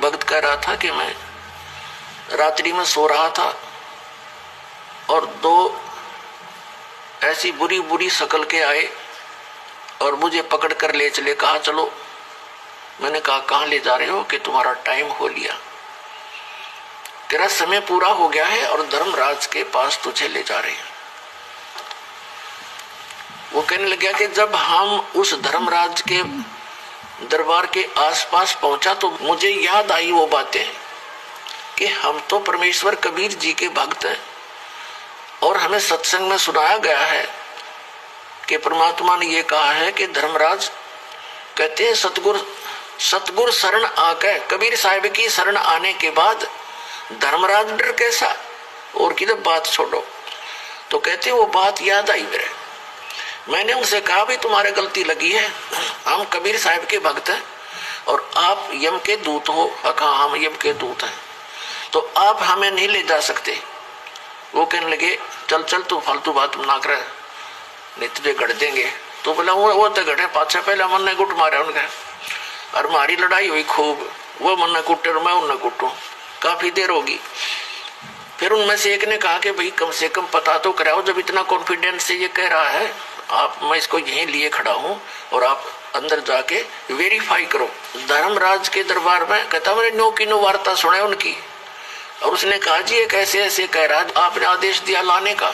भक्त कह रहा था कि मैं रात्रि में सो रहा था और दो ऐसी बुरी बुरी शक्ल के आए और मुझे पकड़ कर ले चले, कहा चलो। मैंने कहा कहाँ ले जा रहे हो? कि तुम्हारा टाइम हो लिया, तेरा समय पूरा हो गया है और धर्मराज के पास तुझे ले जा रहे हैं। वो कहने लगा कि जब हम उस धर्मराज के दरबार के आसपास पहुंचा तो मुझे याद आई वो बातें कि हम तो परमेश्वर कबीर जी के भक्त हैं और हमें सत्संग में सुनाया गया है कि परमात्मा ने ये कहा है कि धर्मराज कहते हैं सतगुर शरण आकर, कबीर साहिब की शरण आने के बाद धर्मराज डर कैसा, और किधर बात छोड़ो। तो कहते वो बात याद आई मेरे। मैंने उनसे कहा भी तुम्हारे गलती लगी है, हम कबीर साहिब के भक्त हैं और आप यम के दूत हो। कहा हम यम के दूत हैं तो आप हमें नहीं ले जा सकते। वो कहने लगे चल चल तू फालतू बात ना कर, नहीं तुझे गढ़ देंगे। तो बोला वो तो गढ़े पाछे, पहले मन ने गुट मारा उनका और हमारी लड़ाई हुई खूब। वो मन ने कुटे और मैं उन्हें कुटू, काफी देर होगी। फिर उनमें से एक ने कहा कि भाई कम से कम पता तो कराओ, जब इतना कॉन्फिडेंस से ये कह रहा है आप, मैं इसको यहीं लिए खड़ा हूं और आप अंदर जाके वेरीफाई करो। धर्मराज के दरबार में कहता मैंने नो की नो वार्ता सुने उनकी, और उसने कहा जी एक ऐसे ऐसे कह रहा, आपने आदेश दिया लाने का।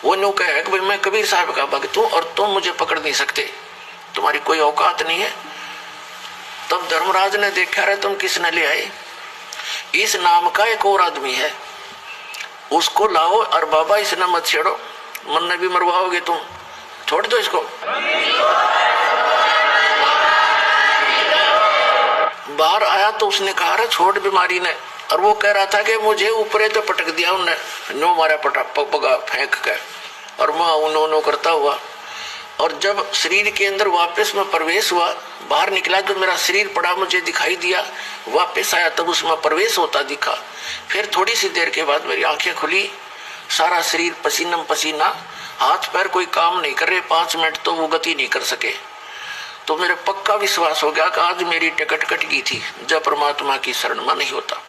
वो नो कहे कि भाई मैं कबीर साहब का भक्त हूं और तुम मुझे पकड़ नहीं सकते, तुम्हारी कोई औकात नहीं है। तब धर्मराज ने देखा रहे तुम किसने ले आए, इस नाम का एक और आदमी है, उसको लाओ और बाबा इसने मत छेड़ो, मन ने भी मरवाओगे तुम, छोड़ दो इसको। बाहर आया तो उसने कहा रे छोड़ बीमारी ने, और वो कह रहा था कि मुझे ऊपरे तो पटक दिया उनने, नो मारा पगा फेंक कर, और मैं उन्होंने करता हुआ। और जब शरीर के अंदर वापस में प्रवेश हुआ, बाहर निकला तो मेरा शरीर पड़ा मुझे दिखाई दिया, वापस आया तब उसमें प्रवेश होता दिखा। फिर थोड़ी सी देर के बाद मेरी आंखें खुली, सारा शरीर पसीना पसीना, हाथ पैर कोई काम नहीं कर रहे, 5 मिनट तो वो गति नहीं कर सके। तो मेरे पक्का विश्वास हो गया कि आज मेरी टिकट कट गई थी, जब परमात्मा की शरण में नहीं होता।